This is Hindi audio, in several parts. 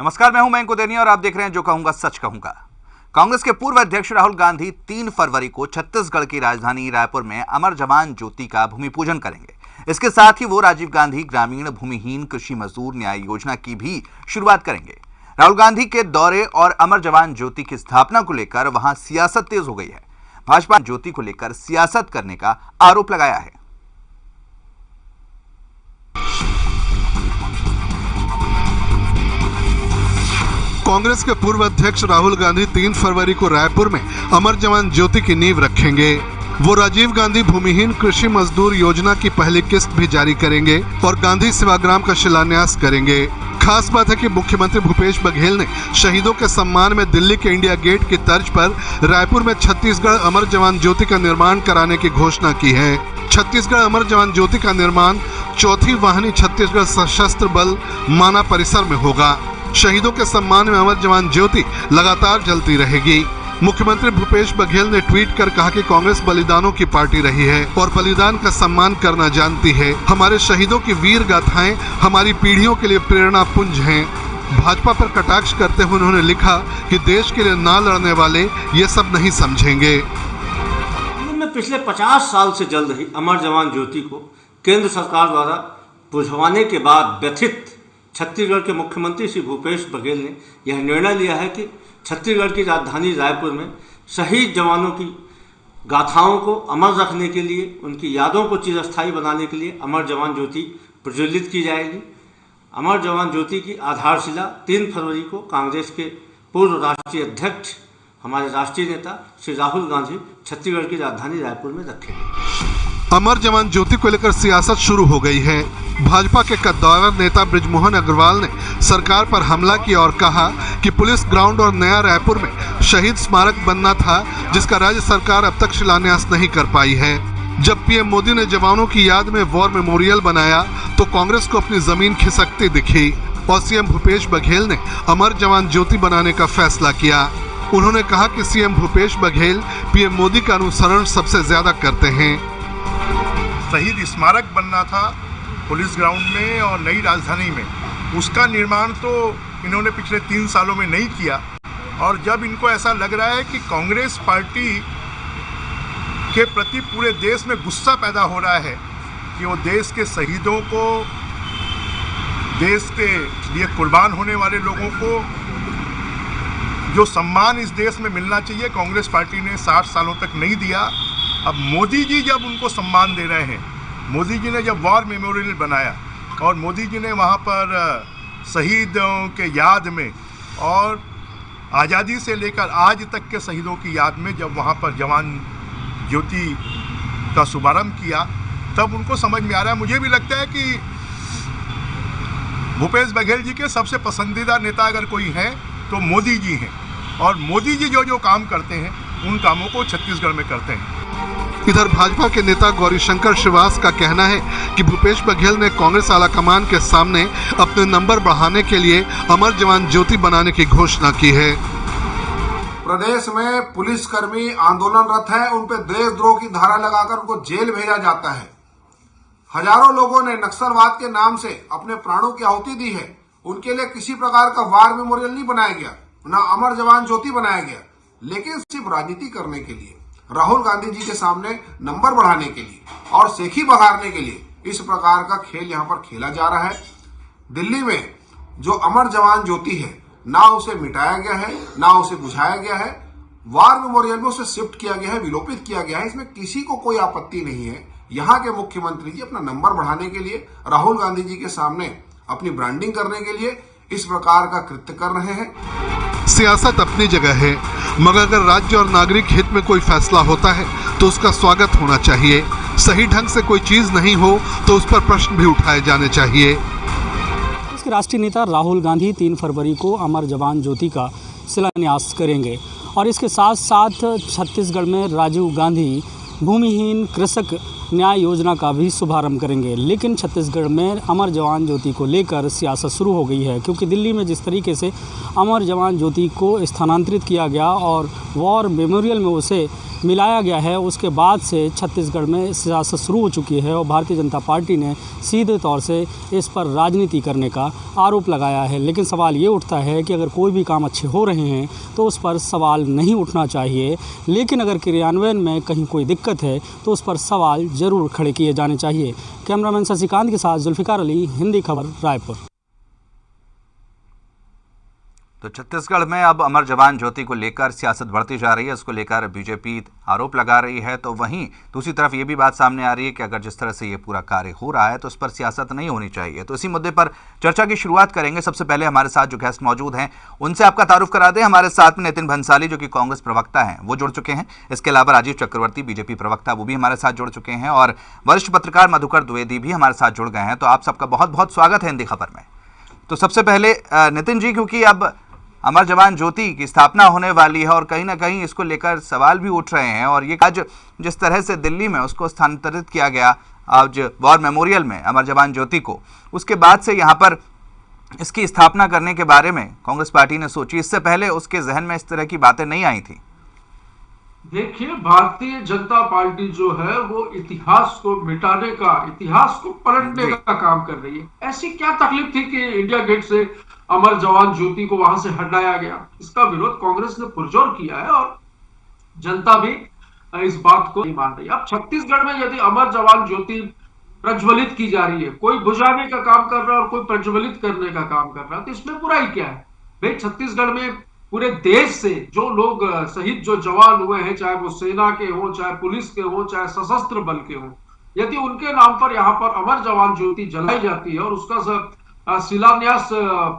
नमस्कार, मैं हूं मयंक उदेनी और आप देख रहे हैं जो कहूंगा सच कहूंगा। कांग्रेस के पूर्व अध्यक्ष राहुल गांधी 3 फरवरी को छत्तीसगढ़ की राजधानी रायपुर में अमर जवान ज्योति का भूमि पूजन करेंगे। इसके साथ ही वो राजीव गांधी ग्रामीण भूमिहीन कृषि मजदूर न्याय योजना की भी शुरुआत करेंगे। राहुल गांधी के दौरे और अमर जवान ज्योति की स्थापना को लेकर वहां सियासत तेज हो गई है। भाजपा ज्योति को लेकर सियासत करने का आरोप लगाया है। कांग्रेस के पूर्व अध्यक्ष राहुल गांधी 3 फरवरी को रायपुर में अमर जवान ज्योति की नींव रखेंगे। वो राजीव गांधी भूमिहीन कृषि मजदूर योजना की पहली किस्त भी जारी करेंगे और गांधी सेवाग्राम का शिलान्यास करेंगे। खास बात है कि मुख्यमंत्री भूपेश बघेल ने शहीदों के सम्मान में दिल्ली के इंडिया गेट की तर्ज पर रायपुर में छत्तीसगढ़ अमर जवान ज्योति का निर्माण कराने की घोषणा की है। छत्तीसगढ़ अमर जवान ज्योति का निर्माण 4थी वाहिनी छत्तीसगढ़ सशस्त्र बल माना परिसर में होगा। शहीदों के सम्मान में अमर जवान ज्योति लगातार जलती रहेगी। मुख्यमंत्री भूपेश बघेल ने ट्वीट कर कहा कि कांग्रेस बलिदानों की पार्टी रही है और बलिदान का सम्मान करना जानती है। हमारे शहीदों की वीर गाथाएं हमारी पीढ़ियों के लिए प्रेरणा पुंज हैं। भाजपा पर कटाक्ष करते हुए उन्होंने लिखा कि देश के लिए ना लड़ने वाले ये सब नहीं समझेंगे। में पिछले 50 साल से जल रही अमर जवान ज्योति को केंद्र सरकार द्वारा बुझवाने के बाद व्यथित छत्तीसगढ़ के मुख्यमंत्री श्री भूपेश बघेल ने यह निर्णय लिया है कि छत्तीसगढ़ की राजधानी रायपुर में शहीद जवानों की गाथाओं को अमर रखने के लिए, उनकी यादों को चिरस्थायी बनाने के लिए अमर जवान ज्योति प्रज्वलित की जाएगी। अमर जवान ज्योति की आधारशिला 3 फरवरी को कांग्रेस के पूर्व राष्ट्रीय अध्यक्ष, हमारे राष्ट्रीय नेता श्री राहुल गांधी छत्तीसगढ़ की राजधानी रायपुर में रखेंगे। अमर जवान ज्योति को लेकर सियासत शुरू हो गई है। भाजपा के कद्दावर नेता बृजमोहन अग्रवाल ने सरकार पर हमला किया और कहा कि पुलिस ग्राउंड और नया रायपुर में शहीद स्मारक बनना था, जिसका राज्य सरकार अब तक शिलान्यास नहीं कर पाई है। जब पीएम मोदी ने जवानों की याद में वॉर मेमोरियल बनाया तो कांग्रेस को अपनी जमीन खिसकती दिखी और सीएम भूपेश बघेल ने अमर जवान ज्योति बनाने का फैसला किया। उन्होंने कहा कि सीएम भूपेश बघेल पीएम मोदी का अनुसरण सबसे ज्यादा करते हैं। शहीद स्मारक बनना था पुलिस ग्राउंड में और नई राजधानी में, उसका निर्माण तो इन्होंने पिछले 3 सालों में नहीं किया। और जब इनको ऐसा लग रहा है कि कांग्रेस पार्टी के प्रति पूरे देश में गुस्सा पैदा हो रहा है कि वो देश के शहीदों को, देश के लिए कुर्बान होने वाले लोगों को जो सम्मान इस देश में मिलना चाहिए कांग्रेस पार्टी ने 60 सालों तक नहीं दिया। अब मोदी जी जब उनको सम्मान दे रहे हैं, मोदी जी ने जब वॉर मेमोरियल बनाया और मोदी जी ने वहाँ पर शहीदों के याद में और आज़ादी से लेकर आज तक के शहीदों की याद में जब वहाँ पर जवान ज्योति का शुभारंभ किया, तब उनको समझ में आ रहा है। मुझे भी लगता है कि भूपेश बघेल जी के सबसे पसंदीदा नेता अगर कोई हैं तो मोदी जी हैं और मोदी जी जो जो काम करते हैं उन कामों को छत्तीसगढ़ में करते हैं। इधर भाजपा के नेता गौरीशंकर श्रीवास का कहना है कि भूपेश बघेल ने कांग्रेस आलाकमान के सामने अपने नंबर बढ़ाने के लिए अमर जवान ज्योति बनाने की घोषणा की है। प्रदेश में पुलिसकर्मी आंदोलनरत है, उन पर देशद्रोह की धारा लगाकर उनको जेल भेजा जाता है। हजारों लोगों ने नक्सलवाद के नाम से अपने प्राणों की आहुति दी है। उनके लिए किसी प्रकार का वार मेमोरियल नहीं बनाया गया, ना अमर जवान ज्योति बनाया गया, लेकिन सिर्फ राजनीति करने के लिए, राहुल गांधी जी के सामने नंबर बढ़ाने के लिए और सेखी बघारने के लिए इस प्रकार का खेल यहाँ पर खेला जा रहा है। दिल्ली में जो अमर जवान ज्योति है, ना उसे मिटाया गया है, ना उसे बुझाया गया है, वार मेमोरियल में उसे शिफ्ट किया गया है, विलोपित किया गया है। इसमें किसी को कोई आपत्ति नहीं है। यहाँ के मुख्यमंत्री जी अपना नंबर बढ़ाने के लिए, राहुल गांधी जी के सामने अपनी ब्रांडिंग करने के लिए इस प्रकार का कृत्य कर रहे हैं। सियासत अपनी जगह है, मगर अगर राज्य और नागरिक हित में कोई फैसला होता है तो उसका स्वागत होना चाहिए। सही ढंग से कोई चीज नहीं हो तो उस पर प्रश्न भी उठाए जाने चाहिए। इसके राष्ट्रीय नेता राहुल गांधी 3 फरवरी को अमर जवान ज्योति का शिलान्यास करेंगे और इसके साथ साथ छत्तीसगढ़ में राजीव गांधी भूमिहीन कृषक न्याय योजना का भी शुभारंभ करेंगे। लेकिन छत्तीसगढ़ में अमर जवान ज्योति को लेकर सियासत शुरू हो गई है, क्योंकि दिल्ली में जिस तरीके से अमर जवान ज्योति को स्थानांतरित किया गया और वॉर मेमोरियल में उसे मिलाया गया है, उसके बाद से छत्तीसगढ़ में सियासत शुरू हो चुकी है और भारतीय जनता पार्टी ने सीधे तौर से इस पर राजनीति करने का आरोप लगाया है। लेकिन सवाल ये उठता है कि अगर कोई भी काम अच्छे हो रहे हैं तो उस पर सवाल नहीं उठना चाहिए, लेकिन अगर क्रियान्वयन में कहीं कोई दिक्कत है तो उस पर सवाल ज़रूर खड़े किए जाने चाहिए। कैमरामैन शशिकांत के साथ जुल्फिकार अली, हिंदी खबर, रायपुर। तो छत्तीसगढ़ में अब अमर जवान ज्योति को लेकर सियासत बढ़ती जा रही है, इसको लेकर बीजेपी आरोप लगा रही है। तो वहीं दूसरी तरफ ये भी बात सामने आ रही है कि अगर जिस तरह से ये पूरा कार्य हो रहा है तो उस पर सियासत नहीं होनी चाहिए। तो इसी मुद्दे पर चर्चा की शुरुआत करेंगे। सबसे पहले हमारे साथ जो गेस्ट मौजूद हैं उनसे आपका तारुफ करा दें। हमारे साथ में नितिन भंसाली जो कि कांग्रेस प्रवक्ता हैं वो जुड़ चुके हैं। इसके अलावा राजीव चक्रवर्ती बीजेपी प्रवक्ता वो भी हमारे साथ जुड़ चुके हैं और वरिष्ठ पत्रकार मधुकर द्विवेदी भी हमारे साथ जुड़ गए हैं। तो आप सबका बहुत बहुत स्वागत है हिंदी खबर में। तो सबसे पहले नितिन जी, क्योंकि अब अमर जवान ज्योति की स्थापना होने वाली है और कहीं ना कहीं इसको लेकर सवाल भी उठ रहे हैं, और ये आज जिस तरह से दिल्ली में उसको स्थानांतरित किया गया आज वॉर मेमोरियल में अमर जवान ज्योति को, उसके बाद से यहाँ पर इसकी स्थापना करने के बारे में कांग्रेस पार्टी ने सोची। इससे पहले उसके जहन में इस तरह की बातें नहीं आई थी। देखिए, भारतीय जनता पार्टी जो है वो इतिहास को मिटाने का, इतिहास को पलटने का काम कर रही है। ऐसी क्या तकलीफ थी कि इंडिया गेट से अमर जवान ज्योति को वहां से हटाया गया? इसका विरोध कांग्रेस ने पुरजोर किया है और जनता भी इस बात को नहीं मान रही। अब छत्तीसगढ़ में यदि अमर जवान ज्योति प्रज्वलित की जा रही है, कोई बुझाने का काम कर रहा है और कोई प्रज्वलित करने का काम कर रहा है, तो इसमें बुराई क्या है? भाई, छत्तीसगढ़ में पूरे देश से जो लोग शहीद जो जवान हुए हैं, चाहे वो सेना के हो, चाहे पुलिस के हो, चाहे सशस्त्र बल के हो, यदि उनके नाम पर यहाँ पर अमर जवान ज्योति जलाई जाती है और उसका शिलान्यास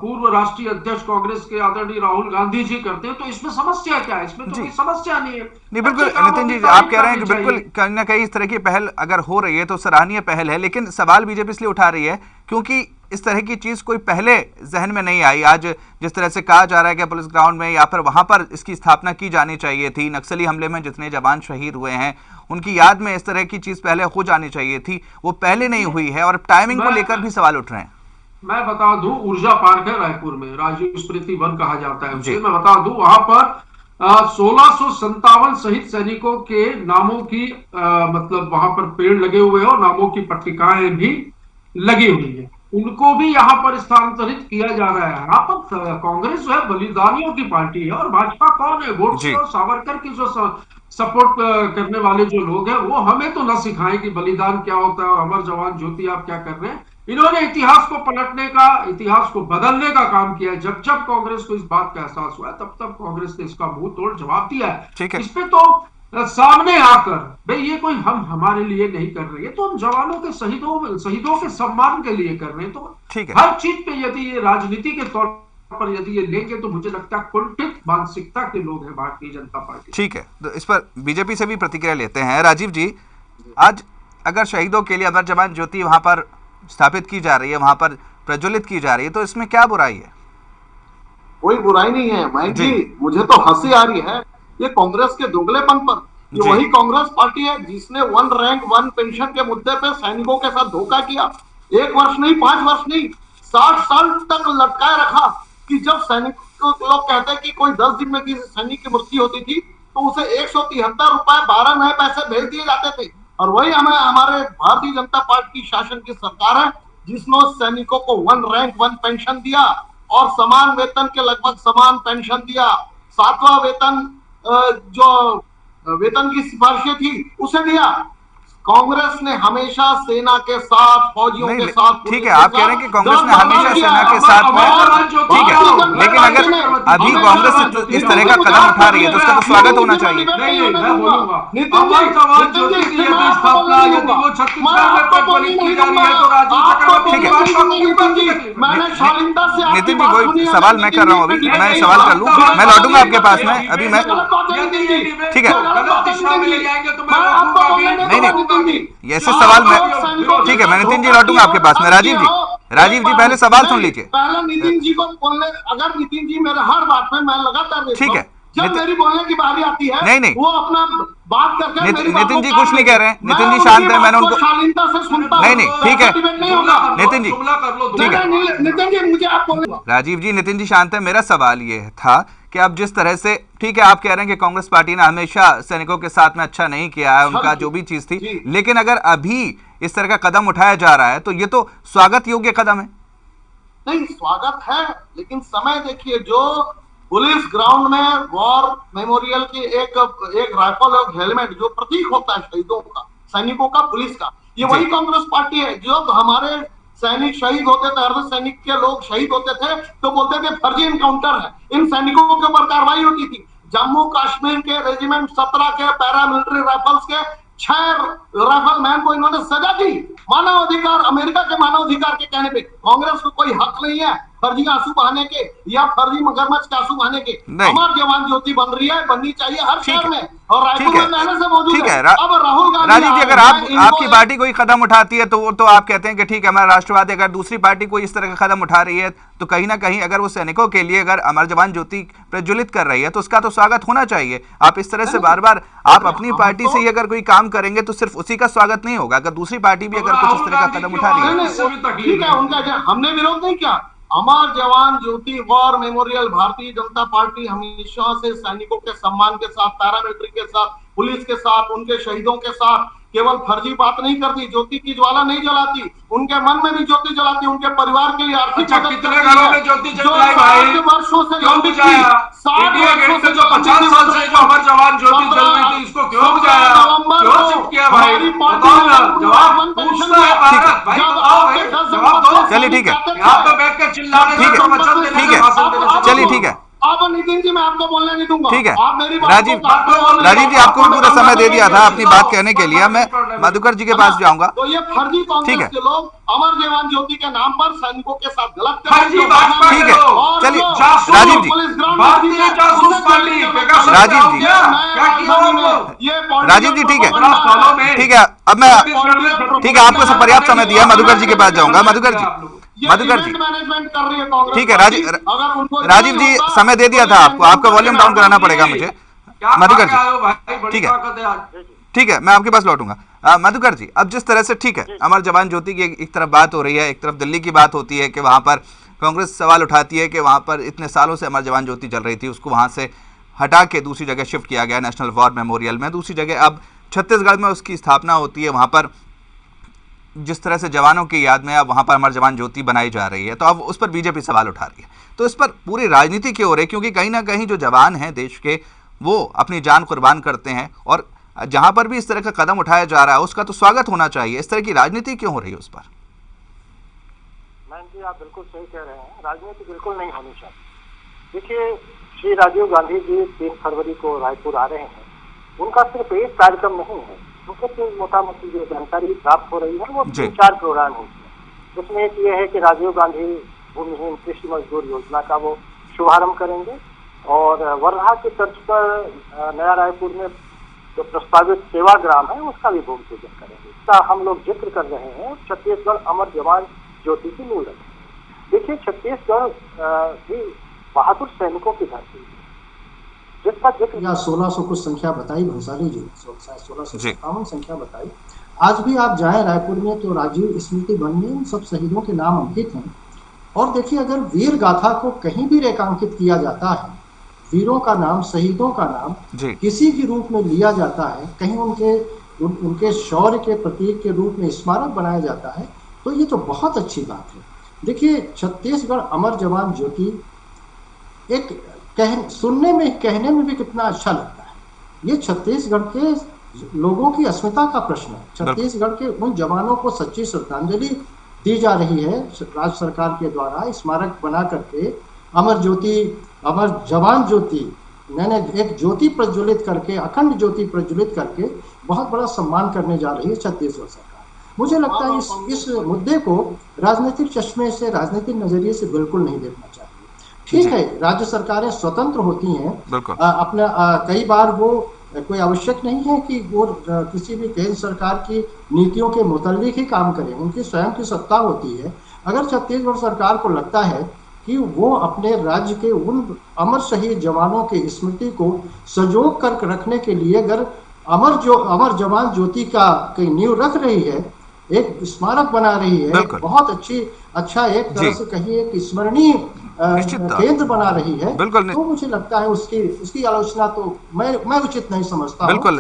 पूर्व राष्ट्रीय अध्यक्ष कांग्रेस के आदरणीय राहुल गांधी जी करते हैं, तो इसमें समस्या क्या है? इसमें तो कोई समस्या नहीं है। नहीं, बिल्कुल नितिन जी, आप कह रहे हैं कि बिल्कुल कहीं ना कहीं इस तरह की पहल अगर हो रही है तो सराहनीय पहल है, लेकिन सवाल बीजेपी इसलिए उठा रही है क्योंकि इस तरह की चीज कोई पहले जहन में नहीं आई। आज जिस तरह से कहा जा रहा है कि पुलिस ग्राउंड में या फिर वहां पर इसकी स्थापना की जानी चाहिए थी, नक्सली हमले में जितने जवान शहीद हुए हैं उनकी याद में इस तरह की चीज पहले हो जानी चाहिए थी, वो पहले नहीं हुई है और टाइमिंग को लेकर भी सवाल उठ रहे हैं। मैं बता दूं, ऊर्जा पार्क है रायपुर में, राजीव स्मृति वन कहा जाता है उसे। मैं बता दूं, वहां पर 1657 शहीद सैनिकों के नामों की मतलब वहां पर पेड़ लगे हुए हैं और नामों की पट्टिकाएं भी लगी हुई है। उनको भी यहाँ पर स्थानांतरित किया जा रहा है। यहाँ पर कांग्रेस जो है बलिदानियों की पार्टी है और भाजपा कौन है? गोडसे और सावरकर की जो सपोर्ट करने वाले जो लोग हैं वो हमें तो न सिखाएं कि बलिदान क्या होता है और अमर जवान ज्योति आप क्या कर रहे हैं। इन्होंने इतिहास को पलटने का, इतिहास को बदलने का काम किया है। जब जब कांग्रेस को इस बात का एहसास हुआ तब तब कांग्रेस ने इसका मुंह तोड़ जवाब दिया है। इस पे तो सामने आकर भाई ये कोई हम हमारे लिए नहीं कर रहे हैं, तो हम जवानों के शहीदों के सम्मान के लिए कर रहे हैं। तो हर चीज पे यदि ये राजनीति के तौर पर यदि ये लेंगे तो मुझे लगता है कुंठित मानसिकता के लोग हैं भारतीय जनता पार्टी। ठीक है, तो इस पर बीजेपी से भी प्रतिक्रिया लेते हैं। राजीव जी, आज अगर शहीदों के लिए अमर जवान ज्योति वहां पर स्थापित की जा रही है, वहां पर प्रज्वलित की जा रही है, तो इसमें क्या बुराई है? कोई बुराई नहीं है मयंक जी, मुझे तो हंसी आ रही है ये कांग्रेस के दुगलेपन पर। ये वही कांग्रेस पार्टी है जिसने 1 रैंक 1 पेंशन के मुद्दे पे सैनिकों के साथ धोखा किया। 1 वर्ष नहीं, 5 वर्ष नहीं, 60 साल तक लटकाए रखा कि जब सैनिक लोग कहते हैं कि कोई 10 दिन में किसी सैनिक की मृत्यु होती थी तो उसे 173 रुपए 12 नए पैसे भेज दिए जाते थे। और वही हमें हमारे भारतीय जनता पार्टी शासन की सरकार है जिसने सैनिकों को 1 रैंक 1 पेंशन दिया और समान वेतन के लगभग समान पेंशन दिया। 7वां वेतन जो वेतन की सिफारिशें थी उसे दिया। कांग्रेस ने हमेशा सेना के साथ, फौजियों के साथ, ठीक है, आप कह रहे हैं कि कांग्रेस ने हमेशा सेना के साथ में, ठीक है, लेकिन अगर अभी कांग्रेस इस तरह का कदम उठा रही है तो उसका तो स्वागत होना चाहिए। नितिन जी, कोई सवाल मैं कर रहा हूँ, अभी मैं सवाल कर लूँ, मैं लौटूंगा आपके पास में, अभी मैं, ठीक है, नहीं, ऐसे सवाल में, ठीक है, मैं नितिन जी लौटूंगा आपके पास में। राजीव जी पहले सवाल सुन लीजिए। पहले नितिन जी को बोलने, अगर नितिन जी मेरे हर बात में मैं लगातार, ठीक है, जब मेरी बोलने की बारी आती है नहीं, वो अपना बात करके नितिन जी कुछ नहीं कह रहे हैं, नितिन जी शांत है, मैंने उनको शालीनता से सुनता नहीं ठीक है नितिन जी, ठीक है नितिन जी मुझे आप बोल राजीव जी, नितिन जी शांत है। मेरा सवाल ये था कि अब जिस तरह से, ठीक है आप कह रहे हैं कि कांग्रेस पार्टी ने हमेशा सैनिकों के साथ में अच्छा नहीं किया है, उनका जो भी चीज थी, लेकिन अगर अभी इस तरह का कदम उठाया जा रहा है तो ये तो स्वागत योग्य कदम है। नहीं, स्वागत है, लेकिन समय देखिए, जो पुलिस ग्राउंड में वॉर मेमोरियल की एक राइफल और हेलमेट जो प्रतीक होता है शहीदों का, सैनिकों का, पुलिस का, ये वही कांग्रेस पार्टी है। जो हमारे सैनिक शहीद होते थे, अर्ध सैनिक के लोग शहीद होते थे तो बोलते थे फर्जी इनकाउंटर है, इन सैनिकों के ऊपर कार्रवाई होती थी। जम्मू कश्मीर के रेजिमेंट 17 के पैरामिलिट्री राइफल्स के 6 राइफल मैन को इन्होंने सजा दी। मानव अधिकार, अमेरिका के मानव अधिकार के कहने पे कांग्रेस को कोई हक नहीं है फर्जी आंसू बहाने के या फर्जी मगरमच्छ के आंसू बहाने के। अमर जवान ज्योति बन रही है, बननी चाहिए हर शहर में, और रायपुर में पहले से मौजूद है। अब राहुल गांधी, राजीव जी, अगर आपकी पार्टी कोई कदम उठाती है तो आप कहते हैं कि ठीक है हमारा राष्ट्रवाद, अगर दूसरी पार्टी कोई इस तरह का कदम उठा रही है तो कहीं ना कहीं अगर वो सैनिकों के लिए अगर अमर जवान ज्योति प्रज्वलित कर रही है तो उसका तो स्वागत होना चाहिए। आप इस तरह से बार बार आप अपनी पार्टी से ही अगर कोई काम करेंगे तो सिर्फ उसी का स्वागत नहीं होगा, अगर दूसरी पार्टी भी अगर कुछ इस तरह का कदम उठा रही है। ठीक है, उनका हमने विरोध नहीं किया। अमर जवान ज्योति war memorial Bharatiya Janata party हमेशा से सैनिकों के सम्मान के साथ, पैरामिलिट्री के साथ, पुलिस के साथ, उनके शहीदों के साथ केवल फर्जी बात नहीं करती, ज्योति की ज्वाला नहीं जलाती, उनके मन में भी ज्योति जलाती, उनके परिवार के लिए आर्थिक कितने घरों में ज्योति जल रही है भाई? वर्षों से क्यों बुझाया? 60 वर्षों से जो 50 साल से जो अमर जवान ज्योति जल रही थी, इसको क्यों बुझाया, क्यों चुप किया भाई? बताओ ना, जवाब पूछना है भारत भाई, बताओ भाई, जवाब दो। चलिए ठीक है, यहाँ पे बैठकर चिल्लाने से ठीक है, वचन देने ठीक से है, भाषण देने से चलिए ठीक है। अब नितिन जी मैं आपको बोलने नहीं दूंगा, ठीक है आप मेरी बात राजीव जी, आपको भी पूरा समय दे दिया था अपनी बात कहने के लिए। मैं मधुकर जी के पास जाऊंगा। तो ये फर्जी कांग्रेस के लोग अमर जवान ज्योति के नाम पर सैनिकों के साथ गलत फर्जी भाजपा ठीक के है, लोग, चलिए जासूस, राजीव जी, भारतीय जासूस पार्टी, पेगासस राजीव जी, क्या किया उन्होंने? राजीव जी ठीक है, 15 सालों में ठीक है, अब मैं ठीक है आपको सब पर्याप्त समय दिया, मधुकर जी के पास जाऊंगा। मधुकर जी, मधुकर जी मैनेजमेंट कर रही है कांग्रेस। ठीक है, राजीव जी समय दे दिया था आपको, आपका वॉल्यूम डाउन कराना पड़ेगा मुझे। मधुकर जी ठीक है, ठीक है, मैं आपके पास लौटूंगा। मधुकर जी, अब जिस तरह से ठीक है अमर जवान ज्योति की एक तरफ बात हो रही है, एक तरफ दिल्ली की बात होती है कि वहां पर कांग्रेस सवाल उठाती है कि वहां पर इतने सालों से अमर जवान ज्योति जल रही थी, उसको वहां से हटा के दूसरी जगह शिफ्ट किया गया नेशनल वॉर मेमोरियल में, दूसरी जगह अब छत्तीसगढ़ में उसकी स्थापना होती है। वहां पर जिस तरह से जवानों की याद में अब वहां पर अमर जवान ज्योति बनाई जा रही है, तो अब उस पर बीजेपी सवाल उठा रही है। तो इस पर पूरी राजनीति क्यों हो रही है? क्योंकि कहीं ना कहीं जो जवान हैं देश के, वो अपनी जान कुर्बान करते हैं, और जहां पर भी इस तरह का कदम उठाया जा रहा है उसका तो स्वागत होना चाहिए। इस तरह की राजनीति क्यों हो रही है उस पर? मैम जी, आप बिल्कुल सही कह रहे हैं, राजनीति बिल्कुल नहीं होनी चाहिए। देखिए, श्री राजीव गांधी जी 3 फरवरी को रायपुर आ रहे हैं, उनका सिर्फ एक कार्यक्रम नहीं है, उनको मोटा मोटी जो जानकारी प्राप्त हो रही है वो 3-4 प्रोग्राम है। उसमें एक ये है कि राजीव गांधी भूमिहीन कृषि मजदूर योजना का वो शुभारंभ करेंगे, और वर्धा के तर्ज पर नया रायपुर में जो प्रस्तावित सेवाग्राम है उसका भी भूमि पूजन करेंगे। इसका हम लोग जिक्र कर रहे हैं छत्तीसगढ़ अमर जवान ज्योति की नींव रखें। देखिए, छत्तीसगढ़ भी बहादुर सैनिकों की धरती है, जिसका जिक्र 1600 कुछ संख्या बताई भंसाली जी, 1657 संख्या बताई। आज भी आप जाएं रायपुर में तो राजीव स्मृति वन में इन सब शहीदों के नाम अंकित हैं। और देखिए, अगर वीर गाथा को कहीं भी रेखांकित किया जाता है, वीरों का नाम, शहीदों का नाम किसी के रूप में लिया जाता है, कहीं उनके शौर्य के प्रतीक के रूप में स्मारक बनाया जाता है, तो ये तो बहुत अच्छी बात है। देखिए, छत्तीसगढ़ अमर जवान ज्योति एक सुनने में, कहने में भी कितना अच्छा लगता है। ये छत्तीसगढ़ के लोगों की अस्मिता का प्रश्न है। छत्तीसगढ़ के उन जवानों को सच्ची श्रद्धांजलि दी जा रही है राज्य सरकार के द्वारा, स्मारक बना करके अमर जवान ज्योति, मैंने एक ज्योति प्रज्वलित करके, अखंड ज्योति प्रज्वलित करके बहुत बड़ा सम्मान करने जा रही है छत्तीसगढ़ सरकार। मुझे लगता है इस मुद्दे को राजनीतिक चश्मे से, राजनीतिक नजरिए से बिल्कुल नहीं देखना चाहिए। ठीक है, राज्य सरकारें स्वतंत्र होती हैं, अपना कई बार वो कोई आवश्यक नहीं है कि वो किसी भी केंद्र सरकार की नीतियों के मुताबिक ही काम करें, उनकी स्वयं की सत्ता होती है। अगर छत्तीसगढ़ सरकार को लगता है कि वो अपने राज्य के उन अमर शहीद जवानों की स्मृति को सजो कर रखने के लिए अगर अमर जवान ज्योति का नींव रख रही है, एक स्मारक बना रही है, बहुत अच्छा एक तरह से कहिए कि स्मरणीय केंद्र बना रही है, तो मुझे लगता है उसकी आलोचना तो मैं उचित नहीं समझता। बिल्कुल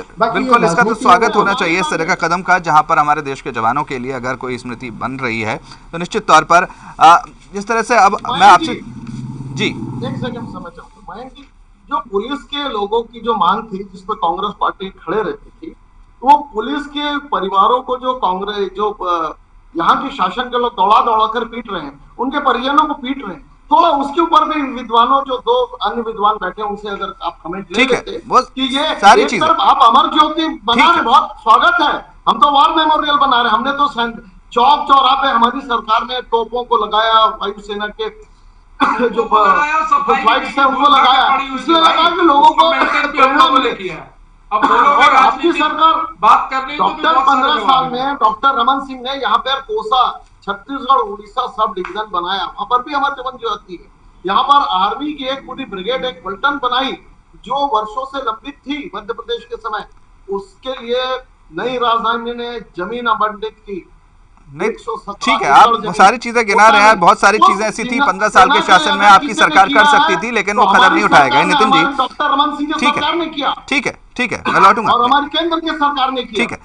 इसका तो स्वागत होना चाहिए इस तरह का कदम का, जहां पर हमारे देश के जवानों के लिए अगर कोई स्मृति बन रही है तो निश्चित तौर पर जिस तरह से अब मैं आपसे जी एक सेकंड समझ चाहूंगा मयंक जी, जो पुलिस के लोगों की जो मांग थी जिस पर कांग्रेस पार्टी खड़े रहती थी, वो पुलिस के परिवारों को जो कांग्रेस यहाँ के शासन के लोग दौड़ा कर पीट रहे हैं, उनके परिजनों को पीट रहे हैं, थोड़ा उसके ऊपर भी विद्वानों जो दो अन्य विद्वान बैठे हैं उनसे अगर आप कमेंट ले लेते कि ये सारी चीजें आप अमर ज्योति बना रहे, बहुत स्वागत है। हम तो वॉर मेमोरियल बना रहे, हमने तो चौक चौराहे पे हमारी सरकार ने तोपों को लगाया, वायुसेना के जो फ्लाइट्स है उनको लगाया, इसलिए लगा कि लोगों को और आपकी सरकार बात कर रही है। डॉक्टर 15 साल में डॉक्टर रमन सिंह ने यहाँ पर कोसा छत्तीसगढ़ उड़ीसा सब डिवीजन बनाया, वहां पर भी अमर जवान ज्योति है। यहाँ पर आर्मी की एक पूरी ब्रिगेड, एक पलटन बनाई जो वर्षों से लंबित थी मध्य प्रदेश के समय, उसके लिए नई राजधानी ने जमीन आवंटित की। नहीं ठीक है, आप सारी चीजें गिना रहे हैं, बहुत सारी चीजें ऐसी थी 15 साल के शासन में आपकी सरकार कर सकती थी, लेकिन वो कदम नहीं उठाया गया। नितिन जी डॉक्टर रमन सिंह की सरकार ने किया, ठीक है मैं लौटूंगा, और हमारी केंद्र की सरकार ने किया। ठीक है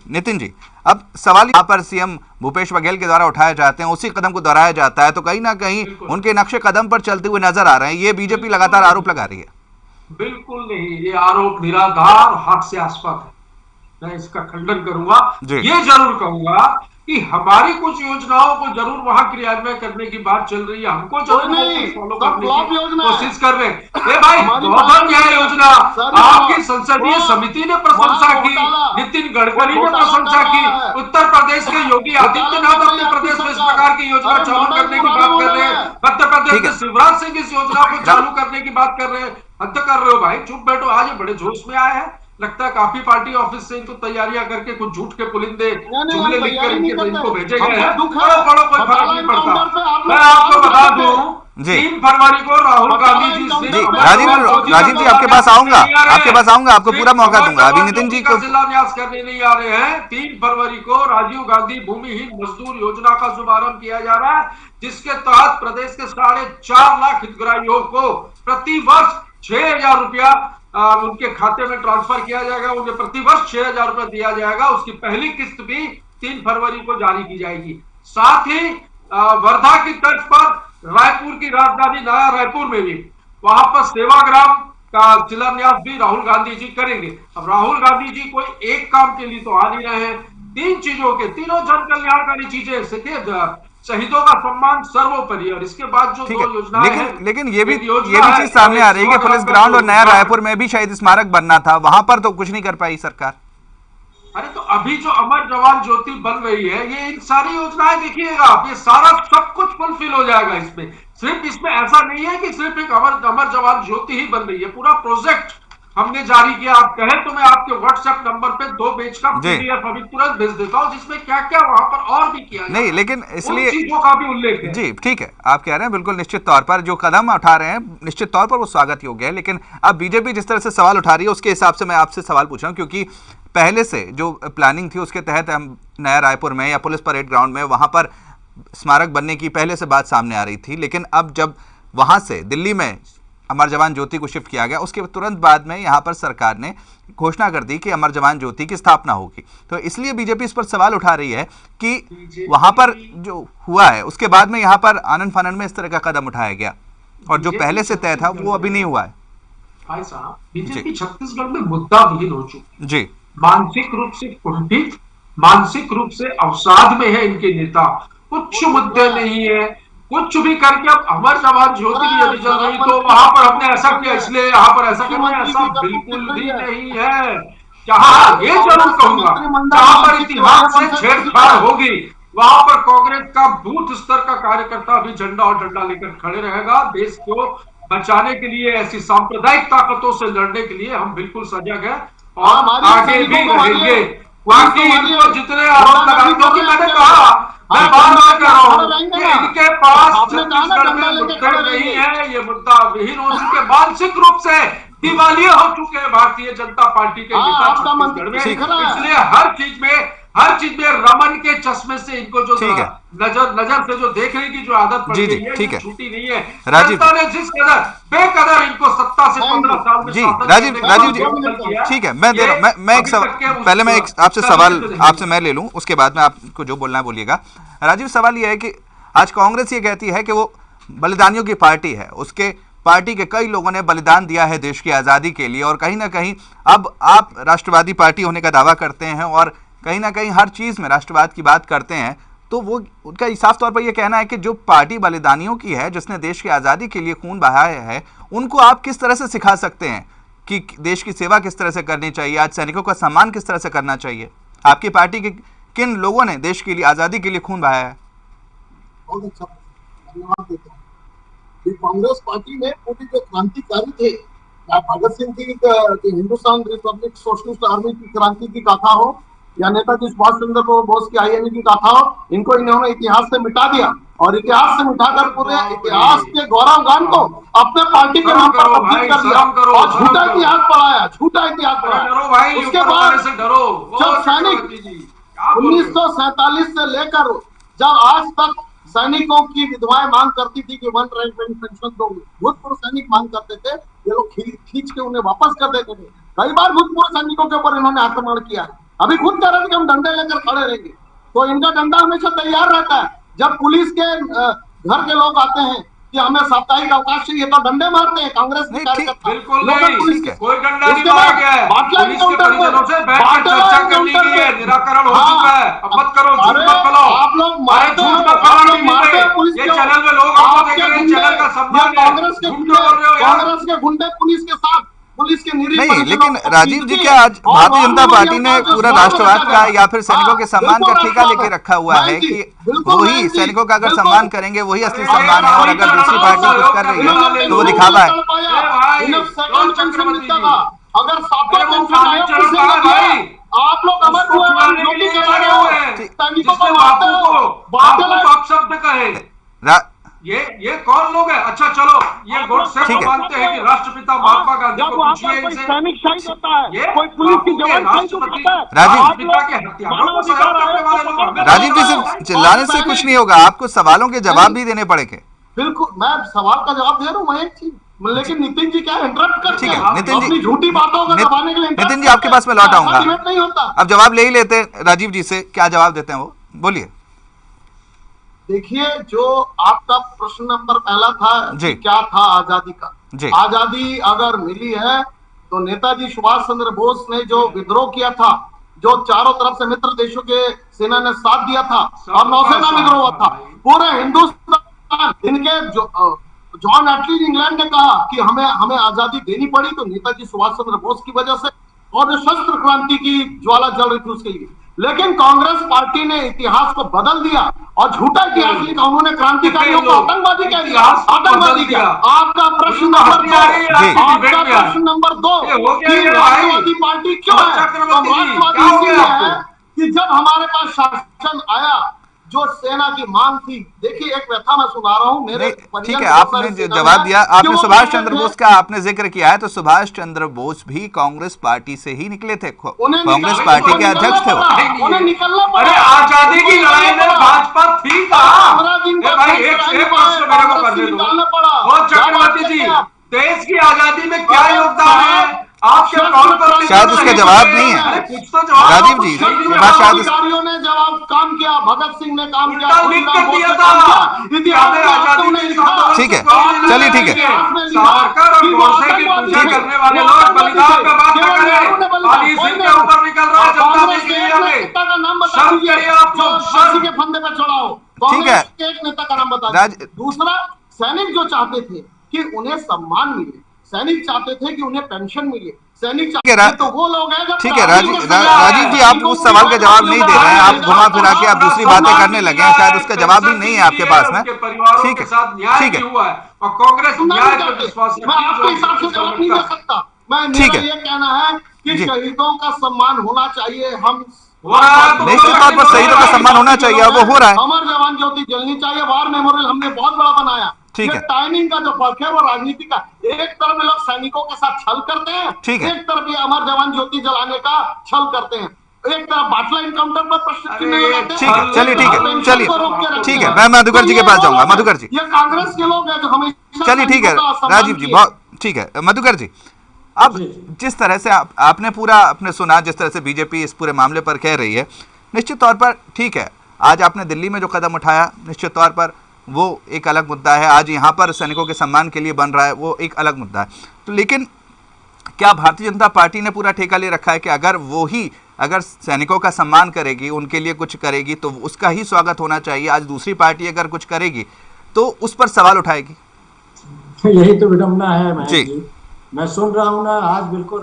नितिन जी अब सवाल यहाँ पर सीएम भूपेश बघेल के द्वारा उठाए जाते हैं, उसी कदम को दोहराया जाता है, तो कहीं ना कहीं उनके नक्शे कदम पर चलते हुए नजर आ रहे हैं। ये बीजेपी लगातार आरोप लगा रही है। बिल्कुल नहीं, ये आरोप निराधार, हास्यास्पद है। मैं इसका खंडन करूंगा, ये जरूर कहूंगा कि हमारी कुछ योजनाओं को जरूर वहां क्रियान्वयन करने की बात चल रही है, हमको जरूर फॉलो करने की कोशिश कर रहे हैं। भाई गोधन न्याय योजना आपकी संसदीय समिति ने प्रशंसा की, नितिन गडकरी ने प्रशंसा की, उत्तर प्रदेश के योगी आदित्यनाथ अपने प्रदेश में इस प्रकार की योजना चालू करने की बात कर रहे हैं, मध्य प्रदेश के शिवराज सिंह इस योजना को चालू करने की बात कर रहे हैं। हद कर रहे हो भाई, चुप बैठो। आज ये बड़े जोश में आए हैं, लगता है काफी पार्टी ऑफिस से इनको तैयारियां करके कुछ झूठ के पुलिंदे जुमले लिखकर इनको भेजे गए हैं। कोई फर्क नहीं पड़ता। मैं आपको बता दूं 3 फरवरी को राहुल गांधी जी राजीव जी आपके पास आऊंगा, आपको पूरा मौका दूंगा। अभी नितिन जी को शिलान्यास करने नहीं आ रहे हैं। 3 फरवरी को राजीव गांधी भूमिहीन मजदूर योजना का शुभारंभ किया जा रहा है, जिसके तहत प्रदेश के 4.5 लाख हितग्राहियों को प्रति वर्ष 6,000 रुपया उनके खाते में ट्रांसफर किया जाएगा, उन्हें प्रतिवर्ष 6,000 रुपया दिया जाएगा। उसकी पहली किस्त भी 3 फरवरी को जारी की जाएगी। साथ ही वर्धा की तर्ज पर रायपुर की राजधानी नया रायपुर में भी वहां पर सेवाग्राम का शिलान्यास भी राहुल गांधी जी करेंगे। अब राहुल गांधी जी कोई एक काम के लिए तो आ नहीं रहे हैं, 3 चीजों के, तीनों जन कल्याणकारी चीजें, शहीदों का सम्मान सर्वोपरि, और इसके बाद जो 2 योजनाएं हैं, लेकिन ये भी चीज सामने आ रही है कि पुलिस ग्राउंड और नया रायपुर में भी शहीद स्मारक बनना था, वहां पर तो कुछ नहीं कर पाई सरकार। अरे तो अभी जो अमर जवान ज्योति बन रही है, ये इन सारी योजनाएं देखिएगा आप, ये सारा सब कुछ फुलफिल हो जाएगा इसमें। सिर्फ इसमें ऐसा नहीं है कि सिर्फ एक अमर जवान ज्योति ही बन रही है, पूरा प्रोजेक्ट हमने जारी किया। आप कहें तो मैं आपके व्हाट्सएप नंबर पे 2 पेज का पीडीएफ अभी तुरंत भेज देता हूं, जिसमें क्या क्या वहां पर और भी किया नहीं, लेकिन इसलिए चीजों का भी उल्लेख है। जी ठीक है, आप कह रहे हैं बिल्कुल निश्चित तौर पर जो कदम उठा रहे हैं निश्चित तौर पर वो स्वागत योग्य है। लेकिन अब बीजेपी जिस तरह से सवाल उठा रही है उसके हिसाब से मैं आपसे सवाल पूछ रहा हूँ, क्योंकि पहले से जो प्लानिंग थी उसके तहत हम नया रायपुर में या पुलिस परेड ग्राउंड में वहां पर स्मारक बनने की पहले से बात सामने आ रही थी, लेकिन अब जब वहां से दिल्ली में अमर जवान ज्योति को शिफ्ट किया गया, उसके तुरंत बाद में यहाँ पर सरकार ने घोषणा कर दी कि अमर जवान ज्योति की स्थापना होगी। तो इसलिए बीजेपी इस पर सवाल उठा रही है कि वहां पर जो हुआ है उसके बाद में यहाँ पर आनंद फानंद में इस तरह का कदम उठाया गया, और जो पहले से तय था वो अभी नहीं हुआ है। भाई साहब, बीजेपी छत्तीसगढ़ में मुद्दा विहीन हो चुकी जी, मानसिक रूप से कुंठित, मानसिक रूप से अवसाद में है इनके नेता। कुछ मुद्दे नहीं है, कुछ भी करके। अब अमर जवान ज्योति भी यदि चल रही तो वहां पर हमने ऐसा किया इसलिए यहाँ पर ऐसा करना, ऐसा बिल्कुल भी नहीं है। जहां ये जरूर कहूंगा, जहां पर इतिहास से छेड़छाड़ होगी वहां पर कांग्रेस का बूथ स्तर का कार्यकर्ता भी झंडा और डंडा लेकर खड़े रहेगा। देश को बचाने के लिए, ऐसी सांप्रदायिक ताकतों से लड़ने के लिए हम बिल्कुल सजग हैं और आगे भी रहेंगे। बाकी इनको जितने आरोप लगाए, क्योंकि मैंने कहा, मैं बार-बार कह रहा हूं कि इनके पास छत्तीसगढ़ में मुद्दे नहीं है, ये मुद्दा विहीन हो चुके, मानसिक रूप से दिवालिया हो चुके हैं भारतीय जनता पार्टी के नेता छत्तीसगढ़ में, इसलिए हर चीज में रमन के चश्मे से इनको जो नजर से जो देखने की जो आदत पड़ गई है, छूटी नहीं है। जनता ने जिस कदर बेकदर इनको सत्ता से 15 साल में जी राजीव जी ठीक है, मैं दे रहा हूं, मैं एक सवाल पहले मैं एक आपसे सवाल आपसे मैं ले लूं, उसके बाद में आपको जो बोलना है बोलिएगा। राजीव, सवाल यह है कि आज कांग्रेस ये कहती है कि वो बलिदानियों की पार्टी है, उसके पार्टी के कई लोगों ने बलिदान दिया है देश की आज़ादी के लिए, और कहीं ना कहीं अब आप राष्ट्रवादी पार्टी होने का दावा करते हैं और कहीं ना कहीं हर चीज़ में राष्ट्रवाद की बात करते हैं, तो वो उनका साफ तौर पर यह कहना है कि जो पार्टी बलिदानियों की है, जिसने देश की आज़ादी के लिए खून बहाया है, उनको आप किस तरह से सिखा सकते हैं कि देश की सेवा किस तरह से करनी चाहिए, आज सैनिकों का सम्मान किस तरह से करना चाहिए? आपकी पार्टी के किन लोगों ने देश के लिए आज़ादी के लिए खून बहाया है? बहुत अच्छा, धन्यवाद देता हूँ। कांग्रेस पार्टी में पूरी जो क्रांतिकारी थे, या भगत सिंह की हिंदुस्तान रिपब्लिक सोशलिस्ट आर्मी की क्रांति की गाथा हो, या नेताजी सुभाष चंद्र बोस की आईएनए की गाथा हो, इनको इन्होंने इतिहास से मिटा दिया और इतिहास से मिटाकर पूरे इतिहास के गौरवगान को अपने पार्टी के नाम पर तब्दील कर दिया और झूठा इतिहास पढ़ाया। उसके बाद जब सैनिक 1947 से लेकर जब आज तक सैनिकों की विधवाएं मांग करती थी कि 1 रैंक पेंशन दो, भूतपूर्व सैनिक मांग करते थे, ये लोग खींच के उन्हें वापस कर देते थे। कई बार भूतपूर्व सैनिकों के ऊपर इन्होंने आक्रमण किया है। अभी खुद कह रहे थे कि हम डंडे लेकर खड़े रहेंगे, तो इनका डंडा हमेशा तैयार रहता है। जब पुलिस के घर के लोग आते हैं कि हमें साप्ताहिक अवकाश चाहिए, तो डंडे मारते हैं कांग्रेस के कार्यकर्ता। बिल्कुल नहीं, कोई डंडा नहीं मारा गया है, पुलिस के परिजनों से बैठकर चर्चा करनी है, निराकरण हो चुका है। अब मत करो, झूठ मत फैलाओ, आप लोग मारते ये चैनल में लोग आपको देख रहे हैं, चैनल का सम्मान है, कांग्रेस के गुंडे पुलिस के साथ, पुलिस के नहीं, लेकिन राजीव जी क्या आज भारतीय जनता पार्टी ने पूरा राष्ट्रवाद का या फिर सैनिकों के सम्मान का ठेका लेके रखा हुआ है कि वही सैनिकों का अगर सम्मान करेंगे वही असली सम्मान है, और अगर दूसरी पार्टी कुछ कर रही है तो वो दिखावा है? अगर आप लोग अमर शब्द कहे, ये कौन लोग हैं? अच्छा चलो, ये गोडसे को मानते हैं कि राष्ट्रपिता महात्मा गांधी को पूछिए इनसे, सैनिक शहीद होता है, ये कोई पुलिस की जवान शहीद होता है, राष्ट्रपिता के हत्यारों को सलाम करने वाले लोग। राजीव जी, सिर्फ चिल्लाने से कुछ नहीं होगा, आपको सवालों के जवाब भी देने पड़ेंगे। बिल्कुल, मैं सवाल का जवाब दे रहा हूँ, मैं एक चीज, लेकिन नितिन जी क्या इंटरप्ट करते हैं? ठीक है नितिन जी, झूठी बातों को दबाने के लिए नितिन जी आपके पास मैं लौट आऊंगा, नहीं होता। अब जवाब ले ही लेते राजीव जी से, क्या जवाब देते हैं वो, बोलिए। देखिए, जो आपका प्रश्न नंबर पहला था कि क्या था आजादी का, आजादी अगर मिली है तो नेताजी सुभाष चंद्र बोस ने जो विद्रोह किया था, जो चारों तरफ से मित्र देशों के सेना ने साथ दिया था और नौसेना विद्रोह हुआ था, पूरे हिंदुस्तान, इनके जॉन एटली इंग्लैंड ने कहा कि हमें आजादी देनी पड़ी तो नेताजी सुभाष चंद्र बोस की वजह से, और जो शस्त्र क्रांति की ज्वाला जल रही थी उसके लिए। लेकिन कांग्रेस पार्टी ने इतिहास को बदल दिया और झूठा इतिहास लिखा, उन्होंने क्रांतिकारियों को आतंकवादी कह दिया, आतंकवादी किया। आपका प्रश्न नंबर 2 कि राष्ट्रवादी पार्टी क्यों है? राष्ट्रवादी इसलिए है कि जब हमारे पास शासन आया, जो सेना की मांग थी, देखिए एक व्यथा मैं सुना रहा हूँ मेरे। ठीक है, आपने जवाब दिया, आपने सुभाष चंद्र बोस का आपने जिक्र किया है, तो सुभाष चंद्र बोस भी कांग्रेस पार्टी से ही निकले थे, कांग्रेस पार्टी के अध्यक्ष थे वो। उन्हें निकलना पड़ा। अरे आजादी की लड़ाई में भाजपा थी कहाँ? भाई एक प्रश्न मेरे को करने दो। और चक्रवर्ती जी, देश की आजादी में क्या योगदान है आपके कौन पर? शायद उसका जवाब नहीं है राजीव जी, शायद अधिकारियों ने जवाब काम किया, भगत सिंह ने काम किया, ठीक है, चलिए ठीक है, सावरकर और गोडसे की पूजा करने वाले लोग बलिदान का बात न करें, पानी सिंह के ऊपर निकल रहा है जनता दे के लिए, शर्म करिए आप लोग, फांसी के फंदे पे चढ़ाओ। ठीक है, एक नेता का नाम बता। दूसरा, सैनिक जो चाहते थे कि उन्हें सम्मान मिले, सैनिक चाहते थे कि उन्हें पेंशन मिले, सैनिक चाहते तो वो लोग हैं। ठीक है राजीव जी, आप उस सवाल का जवाब नहीं दे रहे हैं, आप घुमा फिरा के आप दूसरी बातें करने लगे हैं, शायद उसका जवाब भी नहीं है आपके पास में। ठीक है, ठीक है, और कांग्रेस न्याय पर विश्वास मैं आपके हिसाब से जवाब नहीं दे सकता। मैं मेरा ये कहना है कि शहीदों का सम्मान होना चाहिए, हम निश्चित तौर पर शहीदों का सम्मान होना चाहिए, वो हो रहा है। अमर जवान ज्योति जलनी चाहिए, वार मेमोरियल हमने बहुत बड़ा बनाया, ठीक है, टाइमिंग का जो फर्क है वो राजनीति का, एक तरफ ये लोग सैनिकों के साथ छल करते हैं, ठीक है, एक तरफ ये अमर जवान ज्योति जलाने का छल करते हैं, एक तरफ बाटला इनकाउंटर पर प्रश्न चिन्ह लगाते हैं। ठीक है, चलिए ठीक है, चलिए ठीक है, मैं मधुकर जी के पास जाऊंगा। मधुकर जी, ये कांग्रेस के लोग हैं जो हमेशा, चलिए ठीक है राजीव जी, बहुत ठीक है। मधुकर जी, अब जिस तरह से आपने पूरा अपने सुना, जिस तरह से बीजेपी इस पूरे मामले पर कह रही है, निश्चित तौर पर ठीक है, आज आपने दिल्ली में जो कदम उठाया निश्चित तौर पर वो एक अलग मुद्दा है, आज यहाँ पर सैनिकों के सम्मान के लिए बन रहा है वो एक अलग मुद्दा है। तो लेकिन क्या भारतीय जनता पार्टी ने पूरा ठेका ले रखा है कि अगर सैनिकों का सम्मान करेगी, उनके लिए कुछ करेगी तो उसका ही स्वागत होना चाहिए, आज दूसरी पार्टी अगर कुछ करेगी तो उस पर सवाल उठाएगी? यही तो विडंबना है जी। मैं सुन रहा हूँ ना, आज बिल्कुल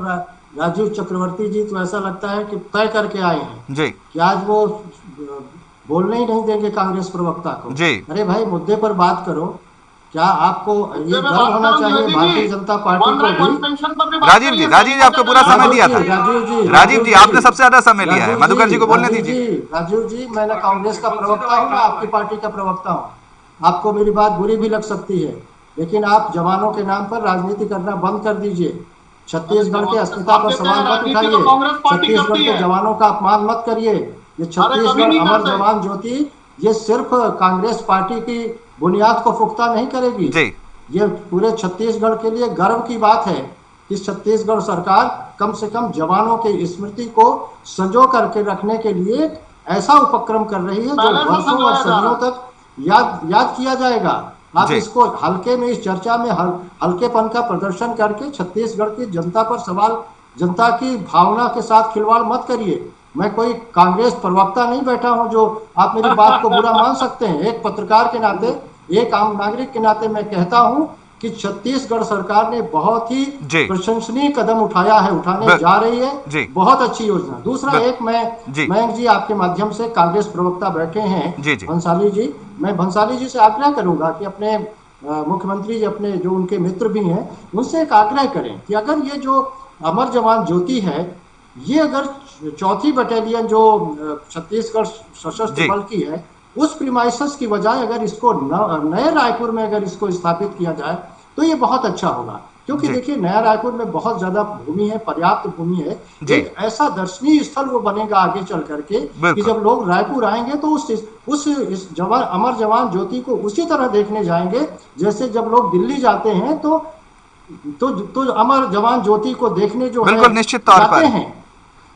राजीव चक्रवर्ती जी तो ऐसा लगता है कि तय करके आए हैं जी कि आज वो बोलने ही नहीं देंगे कांग्रेस प्रवक्ता को जी। अरे भाई, मुद्दे पर बात करो। क्या आपको ये गर्व होना चाहिए भारतीय जनता पार्टी को भी? राजीव जी आपको पूरा समय दिया था। राजीव जी आपने सबसे ज्यादा समय लिया है, मधुकर जी को बोलने दीजिए। राजीव जी, मैं ना कांग्रेस का प्रवक्ता हूँ ना आपकी पार्टी का प्रवक्ता हूँ। आपको मेरी बात बुरी भी लग सकती है, लेकिन आप जवानों के नाम पर राजनीति करना बंद कर दीजिए। छत्तीसगढ़ के अस्मिता पर सवाल मत उठाइए, छत्तीसगढ़ के जवानों का अपमान मत करिए। ये छत्तीसगढ़ अमर जवान ज्योति ये सिर्फ कांग्रेस पार्टी की बुनियाद को पुख्ता नहीं करेगी, ये पूरे छत्तीसगढ़ के लिए गर्व की बात है कि छत्तीसगढ़ सरकार कम से कम जवानों की स्मृति को संजो करके रखने के लिए ऐसा उपक्रम कर रही है जो वर्षों और सदियों तक याद किया जाएगा। आप इसको हल्के में, इस चर्चा में हल्केपन का प्रदर्शन करके छत्तीसगढ़ की जनता पर सवाल, जनता की भावना के साथ खिलवाड़ मत करिए। मैं कोई कांग्रेस प्रवक्ता नहीं बैठा हूं जो आप मेरी बात को बुरा मान सकते हैं। एक पत्रकार के नाते, एक आम नागरिक के नाते मैं कहता हूं कि छत्तीसगढ़ सरकार ने बहुत ही प्रशंसनीय कदम उठाया है, उठाने जा रही है, बहुत अच्छी योजना। दूसरा, एक मैं जी आपके माध्यम से कांग्रेस प्रवक्ता बैठे हैं भंसाली जी, मैं भंसाली जी से आग्रह करूंगा कि अपने मुख्यमंत्री जी, अपने जो उनके मित्र भी हैं, उनसे एक आग्रह करें कि अगर ये जो अमर जवान ज्योति है, ये अगर 4th बटालियन जो छत्तीसगढ़ सशस्त्र बल की है, उस प्रीमाइसेस की बजाय अगर इसको नए रायपुर में अगर इसको स्थापित किया जाए तो ये बहुत अच्छा होगा। क्योंकि देखिए, नया रायपुर में बहुत ज्यादा भूमि है, पर्याप्त भूमि है, एक ऐसा दर्शनीय स्थल वो बनेगा आगे चल करके कि जब लोग रायपुर आएंगे तो उस जवान अमर जवान ज्योति को उसी तरह देखने जाएंगे जैसे जब लोग दिल्ली जाते हैं तो अमर जवान ज्योति को देखने जो है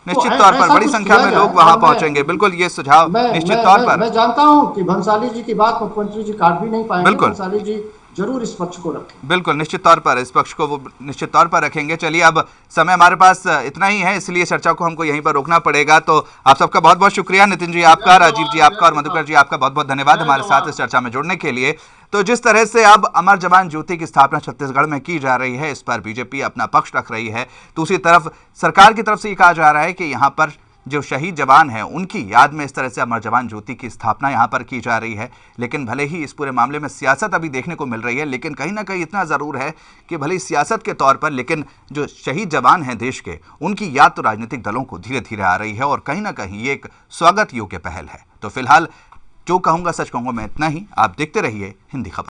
निश्चित तौर पर बड़ी संख्या में लोग वहां पहुंचेंगे। बिल्कुल, ये सुझाव निश्चित तौर पर मैं जानता हूं कि भंसाली जी की बात मुख्यमंत्री जी काट भी नहीं पाएंगे। भंसाली जी जरूर इस पक्ष को रखें। बिल्कुल, निश्चित तौर पर इस पक्ष को वो निश्चित तौर पर रखेंगे। चलिए, अब समय हमारे पास इतना ही है, इसलिए चर्चा को हमको यहीं पर रोकना पड़ेगा। तो आप सबका बहुत बहुत शुक्रिया, नितिन जी आपका, राजीव जी आपका और मधुकर जी आपका बहुत बहुत धन्यवाद हमारे साथ इस चर्चा में जुड़ने के लिए। तो जिस तरह से अब अमर जवान ज्योति की स्थापना छत्तीसगढ़ में की जा रही है, इस पर बीजेपी अपना पक्ष रख रही है। दूसरी तरफ सरकार की तरफ से ये कहा जा रहा है कि यहाँ पर जो शहीद जवान हैं उनकी याद में इस तरह से अमर जवान ज्योति की स्थापना यहाँ पर की जा रही है। लेकिन भले ही इस पूरे मामले में सियासत अभी देखने को मिल रही है, लेकिन कहीं ना कहीं इतना ज़रूर है कि भले ही सियासत के तौर पर, लेकिन जो शहीद जवान हैं देश के, उनकी याद तो राजनीतिक दलों को धीरे धीरे आ रही है और कहीं ना कहीं ये एक स्वागत योग्य पहल है। तो फिलहाल जो कहूँगा सच कहूँगा मैं इतना ही। आप देखते रहिए हिंदी खबर।